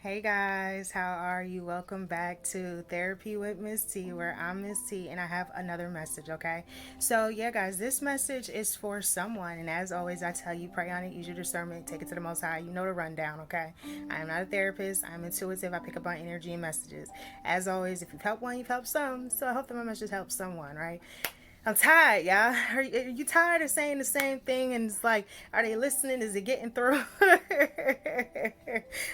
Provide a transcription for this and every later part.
Hey guys, how are you? Welcome back to Therapy with Miss T, where I'm Miss T and I have another message, okay? So, yeah, guys, this message is for someone, and as always, I tell you, pray on it, use your discernment, take it to the most high. You know the rundown, okay? I am not a therapist, I'm intuitive, I pick up on energy and messages. As always, if you've helped one, you've helped some, so I hope that my message helps someone, right? I'm tired, y'all. Are you tired of saying the same thing? And it's like, are they listening? Is it getting through?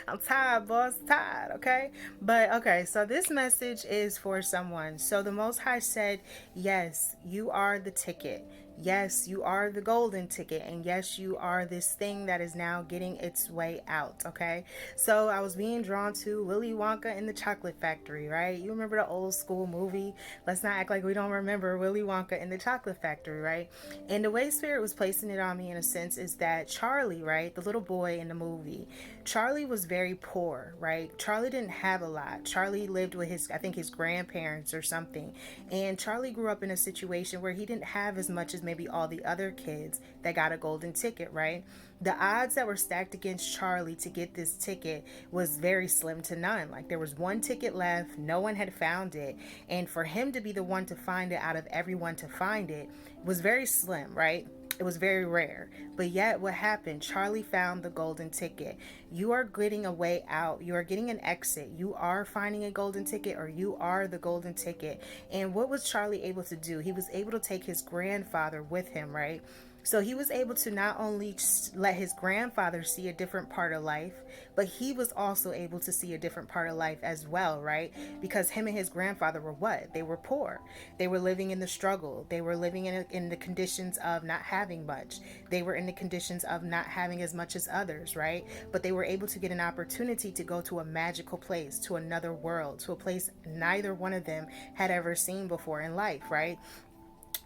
I'm tired, boss. Tired, okay? But okay, so this message is for someone. So the Most High said, yes, you are the ticket. Yes, you are the golden ticket. And yes, you are this thing that is now getting its way out, okay? So I was being drawn to Willy Wonka and the Chocolate Factory, right? You remember the old school movie? Let's not act like we don't remember Willy Wonka and the Chocolate Factory, right? And the way Spirit was placing it on me in a sense is that Charlie, right, the little boy in the movie, Charlie was very poor, right? Charlie didn't have a lot. Charlie lived with I think his grandparents or something. And Charlie grew up in a situation where he didn't have as much as maybe all the other kids that got a golden ticket, right? The odds that were stacked against Charlie to get this ticket was very slim to none. Like there was one ticket left, no one had found it, and for him to be the one to find it out of everyone to find it was very slim, right? It was very rare. But yet, what happened? Charlie found the golden ticket. You are getting a way out. You are getting an exit. You are finding a golden ticket, or you are the golden ticket. And what was Charlie able to do? He was able to take his grandfather with him, right? So he was able to not only let his grandfather see a different part of life, but he was also able to see a different part of life as well, right? Because him and his grandfather were what? They were poor. They were living in the struggle. They were living in the conditions of not having much. They were in the conditions of not having as much as others, right? But they were able to get an opportunity to go to a magical place, to another world, to a place neither one of them had ever seen before in life, right?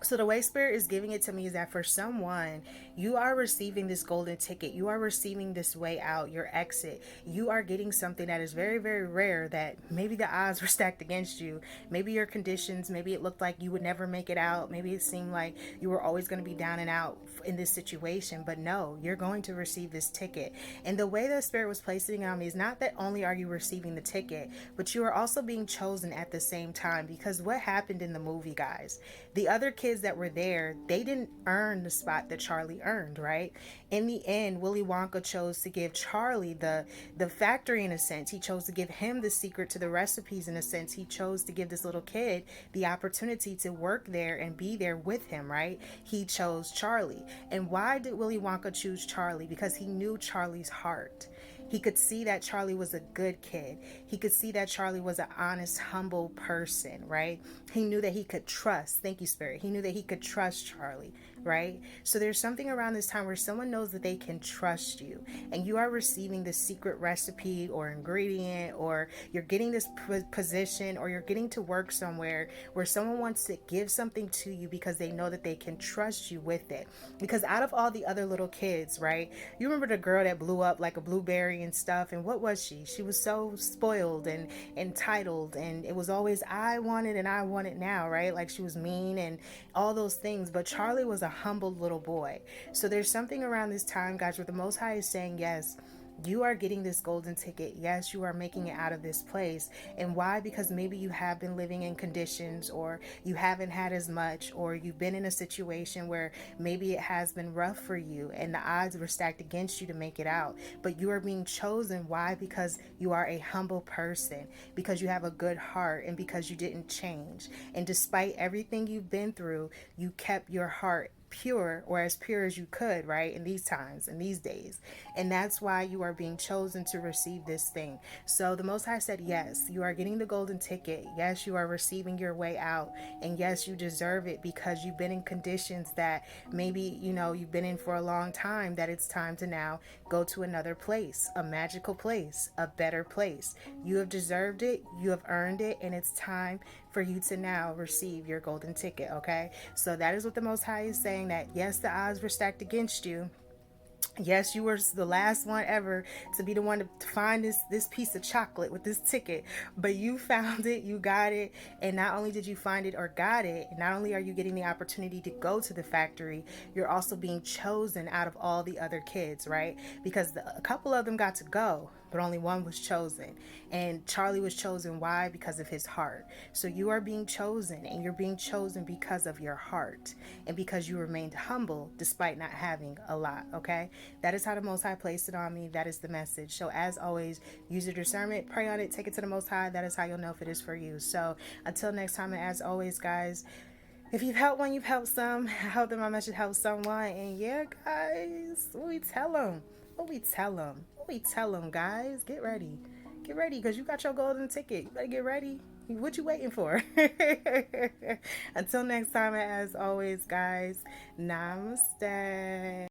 So the way Spirit is giving it to me is that for someone, you are receiving this golden ticket. You are receiving this way out, your exit. You are getting something that is very, very rare, that maybe the odds were stacked against you. Maybe your conditions, maybe it looked like you would never make it out. Maybe it seemed like you were always going to be down and out in this situation. But no, you're going to receive this ticket. And the way that Spirit was placing it on me is not that only are you receiving the ticket, but you are also being chosen at the same time. Because what happened in the movie, guys, the other kids that were there, they didn't earn the spot that Charlie earned, right? In the end, Willy Wonka chose to give Charlie the factory in a sense. He chose to give him the secret to the recipes in a sense. He chose to give this little kid the opportunity to work there and be there with him, right? He chose Charlie. And why did Willy Wonka choose Charlie? Because he knew Charlie's heart. He could see that Charlie was a good kid. He could see that Charlie was an honest, humble person, right? He knew that he could trust. Thank you, Spirit. He knew that he could trust Charlie, right? So there's something around this time where someone knows that they can trust you, and you are receiving the secret recipe or ingredient, or you're getting this position, or you're getting to work somewhere where someone wants to give something to you because they know that they can trust you with it. Because out of all the other little kids, right? You remember the girl that blew up like a blueberry and stuff, and what was she? She was so spoiled and entitled, and it was always I want it and I want it now, right? Like she was mean and all those things. But Charlie was a humble little boy. So there's something around this time, guys, where the Most High is saying, yes, you are getting this golden ticket. Yes, you are making it out of this place. And why? Because maybe you have been living in conditions, or you haven't had as much, or you've been in a situation where maybe it has been rough for you and the odds were stacked against you to make it out. But you are being chosen. Why? Because you are a humble person, because you have a good heart, and because you didn't change. And despite everything you've been through, you kept your heart pure, or as pure as you could, right, in these times, in these days. And that's why you are being chosen to receive this thing. So the Most High said, yes, you are getting the golden ticket. Yes, you are receiving your way out. And yes, you deserve it, because you've been in conditions that maybe, you've been in for a long time, that it's time to now go to another place, a magical place, a better place. You have deserved it. You have earned it. And it's time for you to now receive your golden ticket, okay? So that is what the Most High is saying, that yes, the odds were stacked against you, Yes, you were the last one ever to be the one to find this piece of chocolate with this ticket, but you found it, you got it, and not only did you find it or got it, not only are you getting the opportunity to go to the factory, you're also being chosen out of all the other kids, right? Because a couple of them got to go, but only one was chosen. And Charlie was chosen, why? Because of his heart. So you are being chosen, and you're being chosen because of your heart and because you remained humble despite not having a lot, okay? That is how the Most High placed it on me. That is the message. So as always, use your discernment, pray on it, take it to the Most High. That is how you'll know if it is for you. So until next time, and as always, guys, if you've helped one, you've helped some. I hope that my message helps someone. And yeah, guys, what we tell them? What we tell them? What we tell them, guys? Get ready. Get ready, because you got your golden ticket. You better get ready. What you waiting for? Until next time, and as always, guys, namaste.